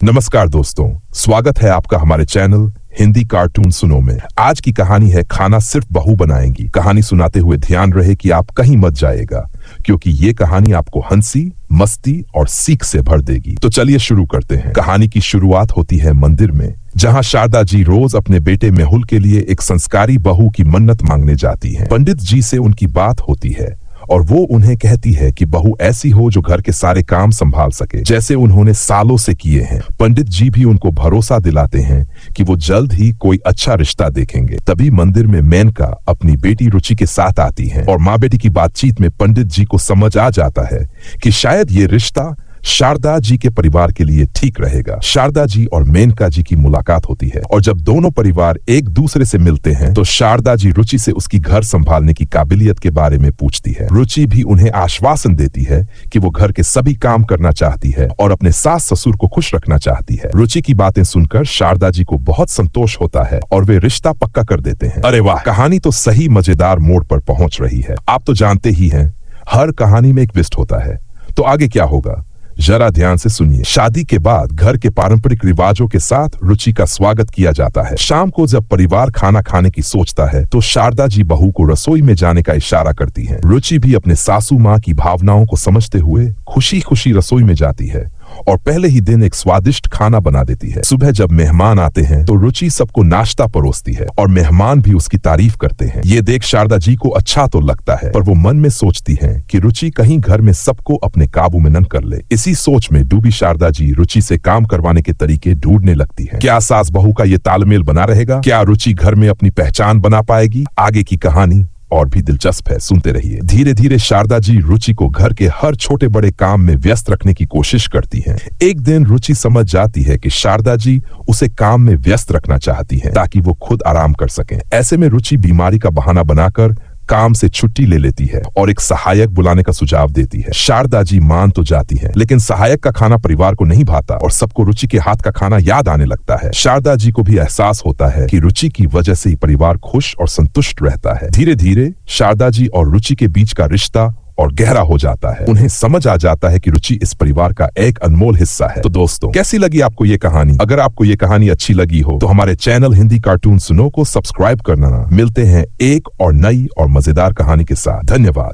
नमस्कार दोस्तों, स्वागत है आपका हमारे चैनल हिंदी कार्टून सुनो में। आज की कहानी है खाना सिर्फ बहू बनाएंगी। कहानी सुनाते हुए ध्यान रहे कि आप कहीं मत जाएगा, क्योंकि ये कहानी आपको हंसी, मस्ती और सीख से भर देगी। तो चलिए शुरू करते हैं। कहानी की शुरुआत होती है मंदिर में, जहां शारदा जी रोज अपने बेटे मेहुल के लिए एक संस्कारी बहू की मन्नत मांगने जाती हैं। पंडित जी से उनकी बात होती है और वो उन्हें कहती है कि बहू ऐसी हो जो घर के सारे काम संभाल सके, जैसे उन्होंने सालों से किए हैं। पंडित जी भी उनको भरोसा दिलाते हैं कि वो जल्द ही कोई अच्छा रिश्ता देखेंगे। तभी मंदिर में मेनका अपनी बेटी रुचि के साथ आती है और माँ बेटी की बातचीत में पंडित जी को समझ आ जाता है कि शायद ये रिश्ता शारदा जी के परिवार के लिए ठीक रहेगा। शारदा जी और मेनका जी की मुलाकात होती है और जब दोनों परिवार एक दूसरे से मिलते हैं तो शारदा जी रुचि से उसकी घर संभालने की काबिलियत के बारे में पूछती है। रुचि भी उन्हें आश्वासन देती है कि वो घर के सभी काम करना चाहती है और अपने सास ससुर को खुश रखना चाहती है। रुचि की बातें सुनकर शारदा जी को बहुत संतोष होता है और वे रिश्ता पक्का कर देते हैं। अरे वाह, कहानी तो सही मजेदार मोड़ पर पहुंच रही है। आप तो जानते ही हैं, हर कहानी में एक ट्विस्ट होता है। तो आगे क्या होगा, जरा ध्यान से सुनिए। शादी के बाद घर के पारंपरिक रिवाजों के साथ रुचि का स्वागत किया जाता है। शाम को जब परिवार खाना खाने की सोचता है तो शारदा जी बहू को रसोई में जाने का इशारा करती हैं। रुचि भी अपने सासू माँ की भावनाओं को समझते हुए खुशी खुशी रसोई में जाती है और पहले ही दिन एक स्वादिष्ट खाना बना देती है। सुबह जब मेहमान आते हैं तो रुचि सबको नाश्ता परोसती है और मेहमान भी उसकी तारीफ करते हैं। ये देख शारदा जी को अच्छा तो लगता है, पर वो मन में सोचती हैं कि रुचि कहीं घर में सबको अपने काबू में न कर ले। इसी सोच में डूबी शारदा जी रुचि से काम करवाने के तरीके ढूंढने लगती है। क्या सास बहू का ये तालमेल बना रहेगा? क्या रुचि घर में अपनी पहचान बना पाएगी? आगे की कहानी और भी दिलचस्प है, सुनते रहिए। धीरे धीरे शारदा जी रुचि को घर के हर छोटे बड़े काम में व्यस्त रखने की कोशिश करती हैं। एक दिन रुचि समझ जाती है कि शारदा जी उसे काम में व्यस्त रखना चाहती हैं ताकि वो खुद आराम कर सकें। ऐसे में रुचि बीमारी का बहाना बनाकर काम से छुट्टी ले लेती है और एक सहायक बुलाने का सुझाव देती है। शारदा जी मान तो जाती है, लेकिन सहायक का खाना परिवार को नहीं भाता और सबको रुचि के हाथ का खाना याद आने लगता है। शारदा जी को भी एहसास होता है कि रुचि की वजह से ही परिवार खुश और संतुष्ट रहता है। धीरे धीरे शारदा जी और रुचि के बीच का रिश्ता और गहरा हो जाता है। उन्हें समझ आ जाता है कि रुचि इस परिवार का एक अनमोल हिस्सा है। तो दोस्तों, कैसी लगी आपको ये कहानी? अगर आपको ये कहानी अच्छी लगी हो तो हमारे चैनल हिंदी कार्टून सुनो को सब्सक्राइब करना। मिलते हैं एक और नई और मजेदार कहानी के साथ। धन्यवाद।